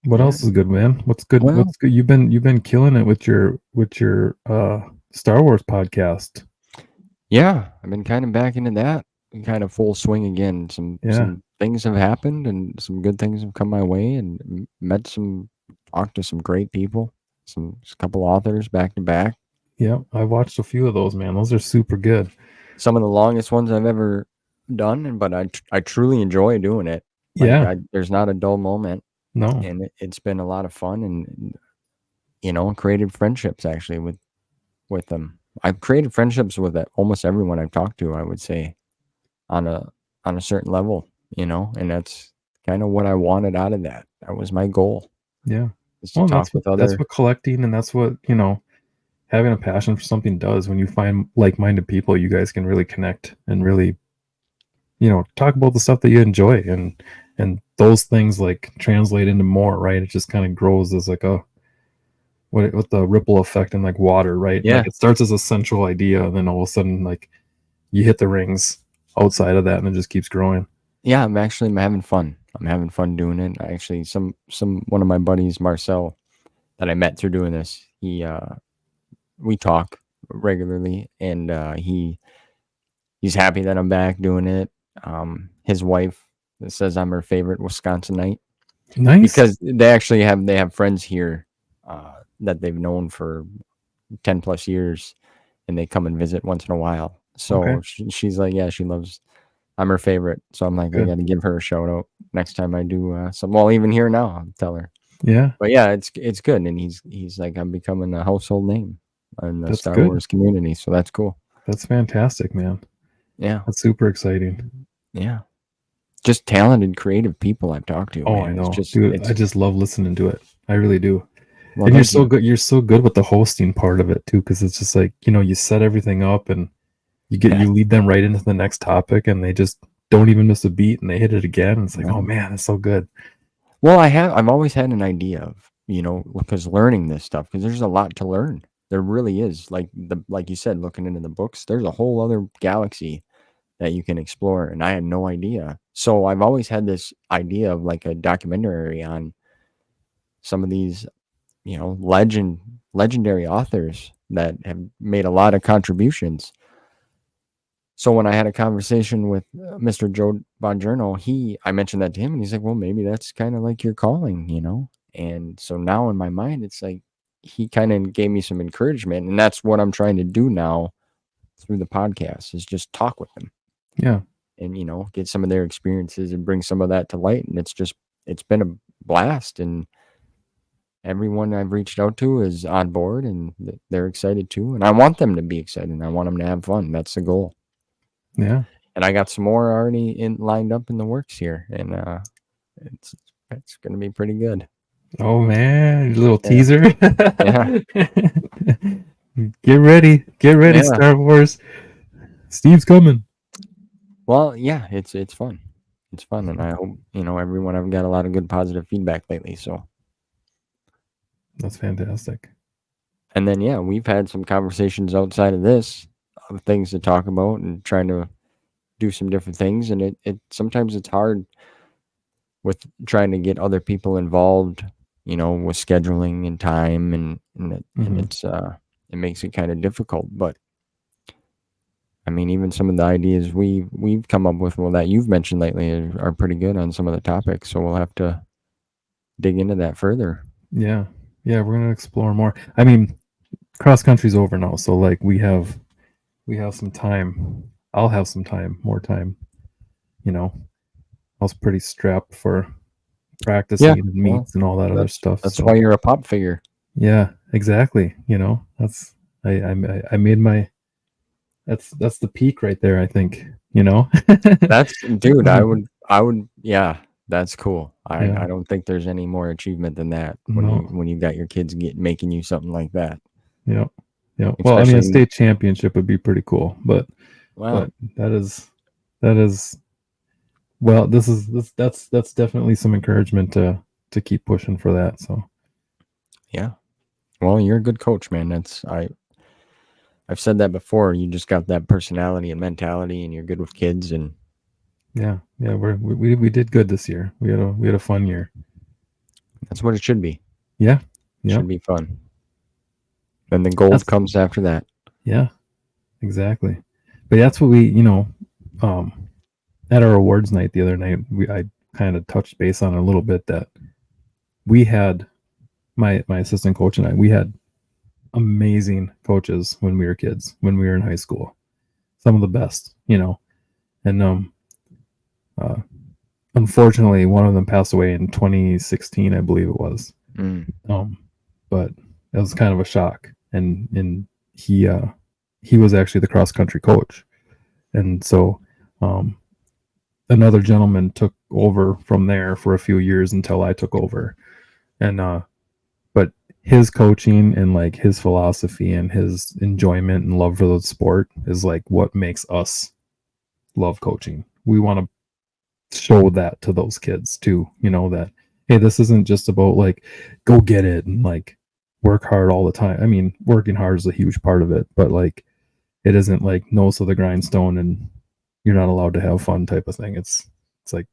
Speaker 2: what
Speaker 1: Yeah.
Speaker 2: else is good, man? What's good?
Speaker 1: Well,
Speaker 2: What's good? You've been killing it with your Star Wars podcast.
Speaker 1: yeah, I've been kind of back into that, kind of full swing again.
Speaker 2: Yeah,
Speaker 1: Some things have happened, and some good things have come my way, and talked to some great people, a couple authors back to back.
Speaker 2: yeah. I watched a few of those, man. Those are super good.
Speaker 1: Some of the longest ones I've ever done, but I truly enjoy doing it. Like
Speaker 2: Yeah,
Speaker 1: there's not a dull moment,
Speaker 2: no,
Speaker 1: and it's been a lot of fun, and created friendships actually with them. I've created friendships with almost everyone I've talked to, I would say, on a certain level, and that's kind of what I wanted out of that. That was my goal,
Speaker 2: yeah.
Speaker 1: is to
Speaker 2: Well,
Speaker 1: talk with
Speaker 2: that's
Speaker 1: other.
Speaker 2: what collecting and that's what having a passion for something does. When you find like-minded people, you guys can really connect and really talk about the stuff that you enjoy, and those things like translate into more, right? It just kind of grows as like a with the ripple effect in like water, right? Like
Speaker 1: Yeah,
Speaker 2: it starts as a central idea, and then all of a sudden, like you hit the rings outside of that, and it just keeps growing.
Speaker 1: yeah, I'm having fun. I'm having fun doing it. I actually, one of my buddies, Marcel, that I met through doing this, we talk regularly, and he's happy that I'm back doing it. His wife says I'm her favorite Wisconsinite,
Speaker 2: Nice.
Speaker 1: because they have friends here that they've known for 10 plus years, and they come and visit once in a while.
Speaker 2: Okay.
Speaker 1: So she's like, yeah, I'm her favorite. So I'm like, I
Speaker 2: Good.
Speaker 1: got to give her a shout out next time I do some. Well, even here now, I'll tell her.
Speaker 2: Yeah,
Speaker 1: But yeah, it's good, and he's like, I'm becoming a household name in the
Speaker 2: that's
Speaker 1: Star
Speaker 2: good.
Speaker 1: Wars community, so that's cool.
Speaker 2: That's fantastic, man.
Speaker 1: Yeah,
Speaker 2: That's super exciting.
Speaker 1: yeah. Just talented, creative people I've talked to,
Speaker 2: Oh, I
Speaker 1: man.
Speaker 2: know, dude. I
Speaker 1: It's
Speaker 2: just love listening to it. I really do.
Speaker 1: well,
Speaker 2: And you're
Speaker 1: thank
Speaker 2: so
Speaker 1: you.
Speaker 2: good. You're so good with the hosting part of it too, because it's just like you set everything up and
Speaker 1: Yeah,
Speaker 2: you lead them right into the next topic, and they just don't even miss a beat, and they hit it again. And it's like, oh
Speaker 1: no.
Speaker 2: man, it's so good.
Speaker 1: Well, I've always had an idea of, because learning this stuff, because there's a lot to learn. There really is. Like you said, looking into the books, there's a whole other galaxy that you can explore, and I had no idea. So I've always had this idea of like a documentary on some of these, legendary authors that have made a lot of contributions. So when I had a conversation with Mr. Joe Bongiorno, I mentioned that to him, and he's like, "Well, maybe that's kind of like your calling." And so now in my mind, it's like he kind of gave me some encouragement, and that's what I'm trying to do now through the podcast, is just talk with them
Speaker 2: Yeah,
Speaker 1: and get some of their experiences and bring some of that to light. And it's been a blast, and everyone I've reached out to is on board, and they're excited too. And I want them to be excited. I want them to have fun. That's the goal.
Speaker 2: yeah.
Speaker 1: And I got some more already lined up in the works here, and it's it's gonna be pretty good.
Speaker 2: Oh man, a little
Speaker 1: Yeah,
Speaker 2: teaser.
Speaker 1: yeah,
Speaker 2: Get ready,
Speaker 1: yeah.
Speaker 2: Star Wars. Steve's coming.
Speaker 1: Well, yeah, it's fun. It's fun, and I hope everyone. I've got a lot of good positive feedback lately. So,
Speaker 2: That's fantastic.
Speaker 1: and then yeah, we've had some conversations outside of this, of things to talk about, and trying to do some different things. And it sometimes it's hard with trying to get other people involved, with scheduling and time, and
Speaker 2: Hmm.
Speaker 1: it makes it kind of difficult. But I mean, even some of the ideas we've come up with, well, that you've mentioned lately, are pretty good on some of the topics. So we'll have to dig into that further.
Speaker 2: Yeah, yeah. We're gonna explore more. I mean, cross country's over now, so like we have some time. I'll have some time, more time. You know, I was pretty strapped for
Speaker 1: Yeah,
Speaker 2: practicing and
Speaker 1: well,
Speaker 2: meets and all that other stuff.
Speaker 1: that's why
Speaker 2: So
Speaker 1: you're a pop figure.
Speaker 2: yeah, exactly. That's I made my that's the peak right there. I think.
Speaker 1: That's dude. Yeah, that's cool. I
Speaker 2: Yeah.
Speaker 1: don't think there's any more achievement than that when
Speaker 2: No.
Speaker 1: you got your kids making you something like that,
Speaker 2: Yeah. Yeah. Well, I mean, a
Speaker 1: especially
Speaker 2: state championship would be pretty cool, but
Speaker 1: well.
Speaker 2: that is. That is well. That's definitely some encouragement to keep pushing for that. So
Speaker 1: Yeah. Well, you're a good coach, man. I've said that before. You just got that personality and mentality, and you're good with kids, and
Speaker 2: yeah, we did good this year. We had a fun year.
Speaker 1: that's what it should be.
Speaker 2: Yeah,
Speaker 1: It
Speaker 2: yeah,
Speaker 1: should be fun. Then the gold
Speaker 2: that's
Speaker 1: comes after that.
Speaker 2: yeah, exactly. But that's what um, at our awards night the other night, I kind of touched base on a little bit that we had my assistant coach and I, we had amazing coaches when we were kids, when we were in high school. Some of the best, and uh, unfortunately, one of them passed away in 2016, I believe it was.
Speaker 1: Mm.
Speaker 2: But it was kind of a shock, and he was actually the cross country coach, and so um, another gentleman took over from there for a few years until I took over, and but his coaching and like his philosophy and his enjoyment and love for the sport is like what makes us love coaching. We want to show that to those kids too, that hey, this isn't just about like go get it and like work hard all the time. I mean, working hard is a huge part of it, but like it isn't like nose to the grindstone and you're not allowed to have fun type of thing. It's like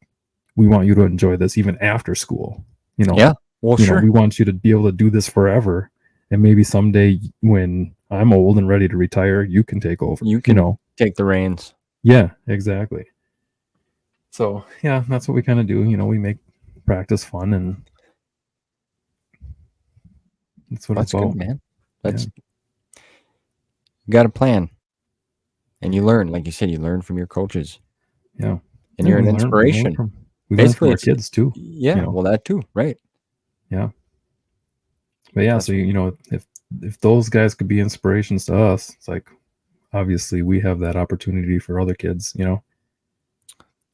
Speaker 2: we want you to enjoy this even after school.
Speaker 1: Yeah. Well, sure.
Speaker 2: We want you to be able to do this forever, and maybe someday when I'm old and ready to retire, you can take over.
Speaker 1: You can take the reins.
Speaker 2: Yeah, exactly. So yeah, that's what we kind of do. We make practice fun, and that's what
Speaker 1: That's
Speaker 2: it's
Speaker 1: good,
Speaker 2: about.
Speaker 1: man. That's you got a plan, and you learn, like you said, you learn from your coaches,
Speaker 2: Yeah,
Speaker 1: and
Speaker 2: yeah,
Speaker 1: you're an
Speaker 2: we
Speaker 1: inspiration.
Speaker 2: learn from
Speaker 1: Basically,
Speaker 2: our
Speaker 1: it's
Speaker 2: kids too.
Speaker 1: yeah. Well, that too, right?
Speaker 2: Yeah, but yeah,
Speaker 1: That's
Speaker 2: so if those guys could be inspirations to us, it's like obviously we have that opportunity for other kids.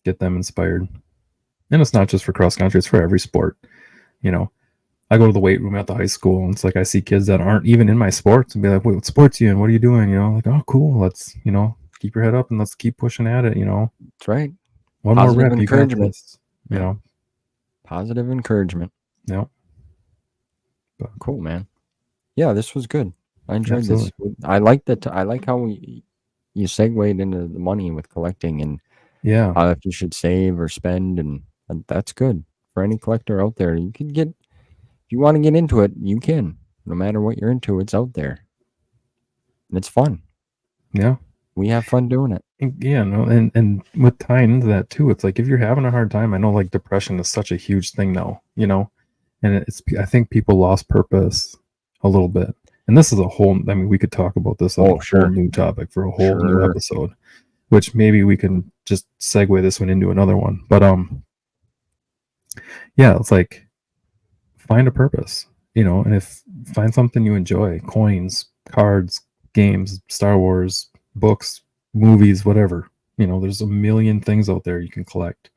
Speaker 2: Get them inspired, and it's not just for cross country; it's for every sport. You know, I go to the weight room at the high school, and it's like I see kids that aren't even in my sports, and be like, "Wait, what sports you in? What are you doing?" Like, "Oh, cool. Let's keep your head up and let's keep pushing at it."
Speaker 1: that's right.
Speaker 2: One more
Speaker 1: Positive
Speaker 2: rep, you got
Speaker 1: encouragement.
Speaker 2: this.
Speaker 1: Yeah. Positive encouragement.
Speaker 2: Yeah,
Speaker 1: Cool, man. Yeah, this was good. I enjoyed
Speaker 2: absolutely.
Speaker 1: this. I like that. I like how you segued into the money with collecting and
Speaker 2: Yeah,
Speaker 1: how if you should save or spend, and that's good for any collector out there. You can get if you want to get into it, you can. No matter what you're into, it's out there, and it's fun.
Speaker 2: yeah,
Speaker 1: We have fun doing it.
Speaker 2: yeah. No, and with tying into that too, it's like if you're having a hard time, I know like depression is such a huge thing now. And I think people lost purpose a little bit. And this is a whole. I mean, we could talk about this on a whole
Speaker 1: Sure,
Speaker 2: new topic for a whole new
Speaker 1: sure.
Speaker 2: episode, which maybe we can just segue this one into another one. But yeah, it's like find a purpose, and if find something you enjoy, coins, cards, games, Star Wars, books, movies, whatever. There's a million things out there you can collect.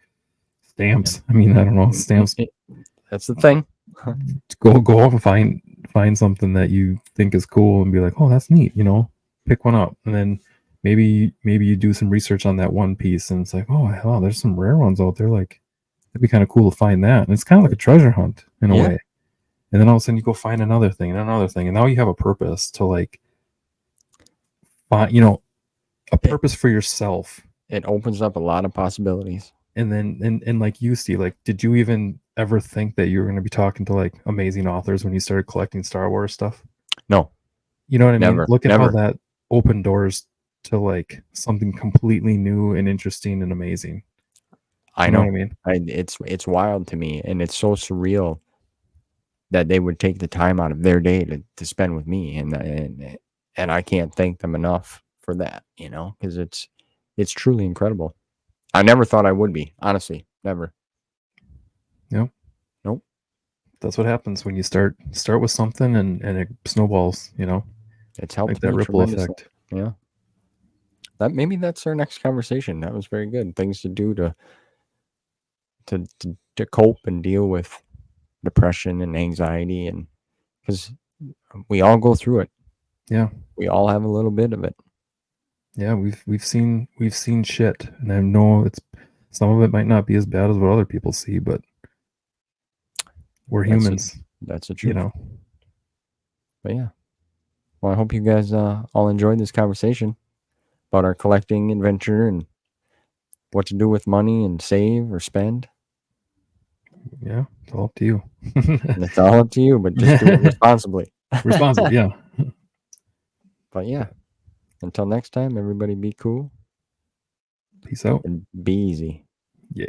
Speaker 2: Stamps. I mean, I don't know, stamps.
Speaker 1: That's the thing.
Speaker 2: Go off and find something that you think is cool and be like, oh, that's neat. Pick one up, and then maybe you do some research on that one piece, and it's like, oh, hell, there's some rare ones out there. Like, it'd be kind of cool to find that, and it's kind of like a treasure hunt in a
Speaker 1: Yeah.
Speaker 2: way. And then all of a sudden, you go find another thing and another thing, and now you have a purpose to like find, a purpose for yourself.
Speaker 1: It opens up a lot of possibilities.
Speaker 2: And then and like you see, like, did you even ever think that you were going to be talking to like amazing authors when you started collecting Star Wars stuff?
Speaker 1: No,
Speaker 2: You know what I mean?
Speaker 1: never,
Speaker 2: Look at how
Speaker 1: never.
Speaker 2: that opened doors to like something completely new and interesting and amazing.
Speaker 1: I
Speaker 2: You know what I
Speaker 1: know.
Speaker 2: mean?
Speaker 1: It's wild to me, and it's so surreal that they would take the time out of their day to spend with me, and I can't thank them enough for that. Because it's truly incredible. I never thought I would be, honestly, never.
Speaker 2: Yep.
Speaker 1: Nope.
Speaker 2: That's what happens when you start with something and it snowballs.
Speaker 1: It's helped
Speaker 2: Like that
Speaker 1: me
Speaker 2: ripple
Speaker 1: tremendously.
Speaker 2: effect.
Speaker 1: Yeah. Maybe that's our next conversation. That was very good. Things to do to cope and deal with depression and anxiety, and because we all go through it.
Speaker 2: Yeah.
Speaker 1: We all have a little bit of it.
Speaker 2: Yeah, we've seen shit, and I know it's some of it might not be as bad as what other people see, but we're
Speaker 1: That's
Speaker 2: humans,
Speaker 1: that's the
Speaker 2: you
Speaker 1: truth.
Speaker 2: know.
Speaker 1: But yeah, well, I hope you guys all enjoyed this conversation about our collecting adventure and what to do with money and save or spend.
Speaker 2: Yeah, it's all up to you.
Speaker 1: And it's all up to you, but just do it responsibly.
Speaker 2: Responsibly, yeah.
Speaker 1: But yeah, until next time, everybody be cool
Speaker 2: Peace out.
Speaker 1: and be easy.
Speaker 2: Yeah.